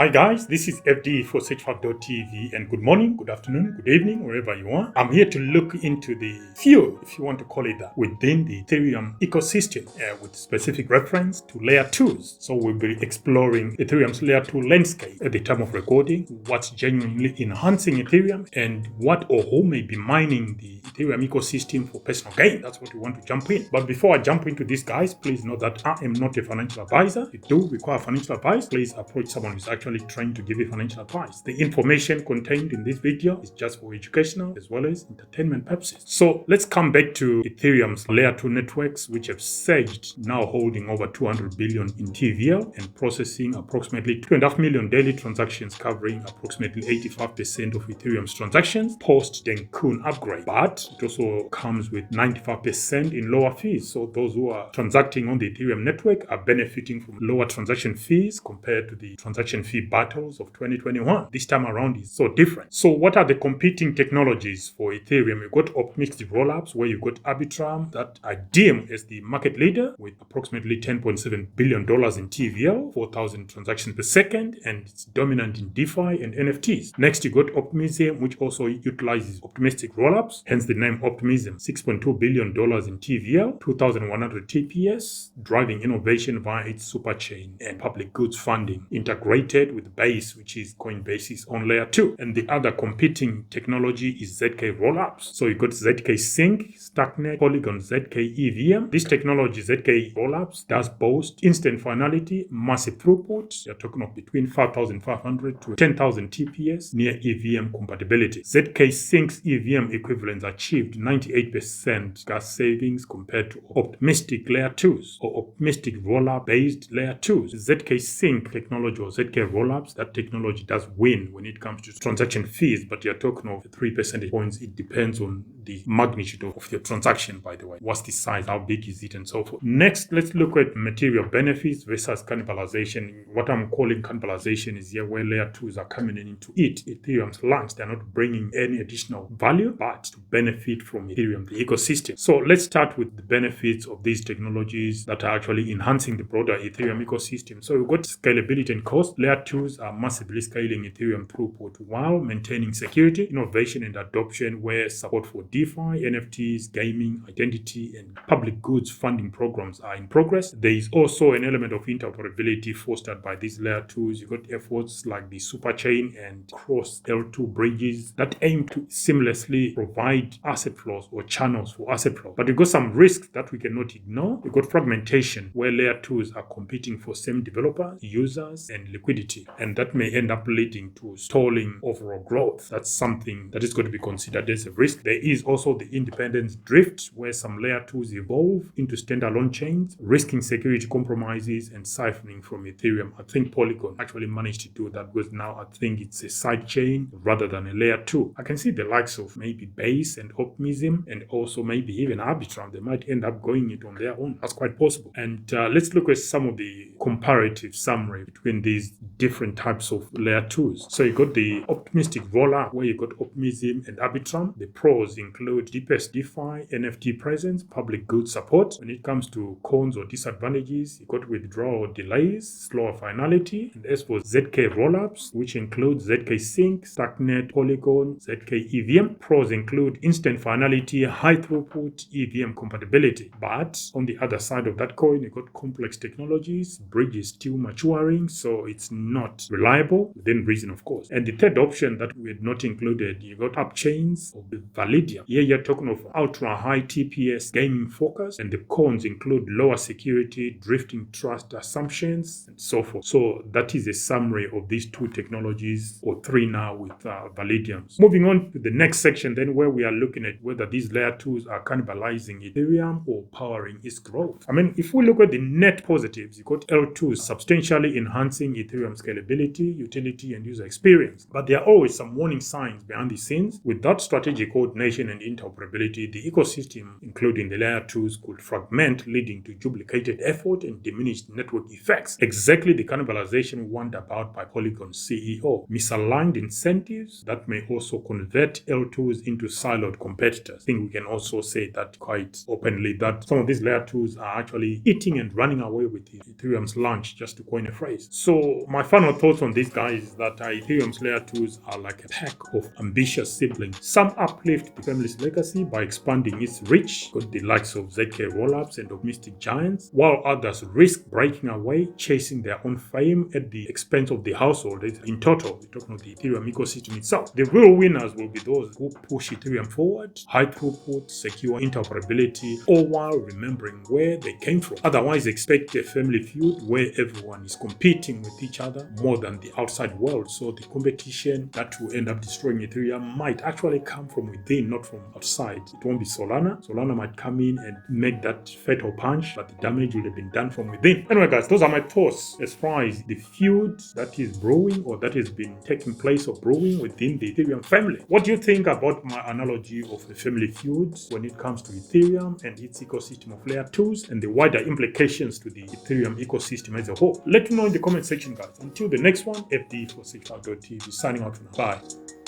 Hi guys, this is FD for SearchFact.tv and good morning, good afternoon, good evening, wherever you are. I'm here to look into the feud, if you want to call it that, within the Ethereum ecosystem with specific reference to layer 2s. So we'll be exploring Ethereum's layer 2 landscape at the time of recording, what's genuinely enhancing Ethereum, and what or who may be mining the Ethereum ecosystem for personal gain. That's what we want to jump in. But before I jump into this, guys, please know that I am not a financial advisor. If you do require financial advice, please approach someone who's actually trying to give you financial advice. The information contained in this video is just for educational as well as entertainment purposes. So let's come back to Ethereum's layer 2 networks, which have surged, now holding over 200 billion in TVL and processing approximately 2.5 million daily transactions, covering approximately 85% of Ethereum's transactions post Denkun upgrade. But it also comes with 95% in lower fees. So those who are transacting on the Ethereum network are benefiting from lower transaction fees compared to the transaction fee battles of 2021. This time around is so different. So what are the competing technologies for Ethereum? You've got optimistic rollups, where you've got Arbitrum that I deem as the market leader with approximately $10.7 billion in TVL, 4,000 transactions per second, and it's dominant in DeFi and NFTs. Next, you got Optimism, which also utilizes optimistic rollups, hence the name Optimism. $6.2 billion in TVL, 2,100 TPS, driving innovation via its superchain and public goods funding, integrated with Base, which is Coinbase's on layer 2. And the other competing technology is ZK rollups. So you got ZK Sync, Starknet, Polygon, ZK EVM. This technology, ZK rollups, does boast instant finality, massive throughput. You're talking of between 5,500 to 10,000 TPS, near EVM compatibility. ZK Sync's EVM equivalents achieved 98% gas savings compared to optimistic layer 2s or optimistic rollup based layer 2s. ZK Sync technology or ZK rollups, that technology does win when it comes to transaction fees, but you're talking of 3 percentage points. It depends on the magnitude of your transaction, by the way. What's the size, how big is it, and so forth. Next, let's look at material benefits versus cannibalization. What I'm calling cannibalization is here where layer 2s are coming in into it. Ethereum's lunch, they're not bringing any additional value, but to benefit from Ethereum, the ecosystem. So let's start with the benefits of these technologies that are actually enhancing the broader Ethereum ecosystem. So we've got scalability and cost. Layer 2s are massively scaling Ethereum throughput while maintaining security, innovation, and adoption, where support for DeFi, NFTs, gaming, identity, and public goods funding programs are in progress. There is also an element of interoperability fostered by these layer 2s. You've got efforts like the superchain and cross L2 bridges that aim to seamlessly provide asset flows or channels for asset flow. But you've got some risks that we cannot ignore. You've got fragmentation, where layer 2s are competing for same developers, users, and liquidity, and that may end up leading to stalling overall growth. That's something that is going to be considered as a risk. There is also the independence drift, where some layer 2s evolve into standalone chains, risking security compromises and siphoning from Ethereum. I think Polygon actually managed to do that, because now I think it's a side chain rather than a layer 2. I can see the likes of maybe Base and Optimism, and also maybe even Arbitrum. They might end up going it on their own. That's quite possible. And let's look at some of the comparative summary between these different types of layer 2s. So you got the optimistic rollup, where you got Optimism and Arbitrum. The pros include deepest DeFi, NFT presence, public goods support. When it comes to cons or disadvantages, you got withdrawal delays, slower finality. And as for ZK rollups, which include ZK Sync, Starknet, Polygon, ZK EVM, pros include instant finality, high throughput, EVM compatibility. But on the other side of that coin, you got complex technologies, bridge is still maturing, so it's not reliable within reason, of course. And the third option that we had not included, you got upchains of the Validium. Here you're talking of ultra high TPS gaming focus, and the cons include lower security, drifting trust assumptions, and so forth. So that is a summary of these two technologies, or three now with Validiums. Moving on to the next section then, where we are looking at whether these layer 2s are cannibalizing Ethereum or powering its growth. I mean, if we look at the net positives, you got L2s substantially enhancing Ethereum scalability, utility, and user experience. But there are always some warning signs behind the scenes. Without strategic coordination and interoperability, the ecosystem, including the layer 2s, could fragment, leading to duplicated effort and diminished network effects. Exactly the cannibalization warned about by Polygon's CEO. Misaligned incentives that may also convert L2s into siloed competitors. I think we can also say that quite openly, that some of these layer 2s are actually eating and running away with Ethereum's lunch, just to coin a phrase. So my final thoughts on this, guys, is that Ethereum's layer 2s are like a pack of ambitious siblings. Some uplift the family's legacy by expanding its reach, got the likes of ZK rollups and of Mystic Giants, while others risk breaking away, chasing their own fame at the expense of the household. In total, we're talking about the Ethereum ecosystem itself. The real winners will be those who push Ethereum forward, high throughput, secure interoperability, all while remembering where they came from. Otherwise, expect a family feud where everyone is competing with each other more than the outside world. So the competition that will end up destroying Ethereum might actually come from within, not from outside. It won't be Solana. Solana might come in and make that fatal punch, but the damage will have been done from within. Anyway, guys, those are my thoughts as far as the feud that is brewing or that has been taking place or brewing within the Ethereum family. What do you think about my analogy of the family feuds when it comes to Ethereum and its ecosystem of layer 2s and the wider implications to the Ethereum ecosystem as a whole? Let me know in the comment section, guys. Until the next one, FD for STRK.TV signing out for now. Bye.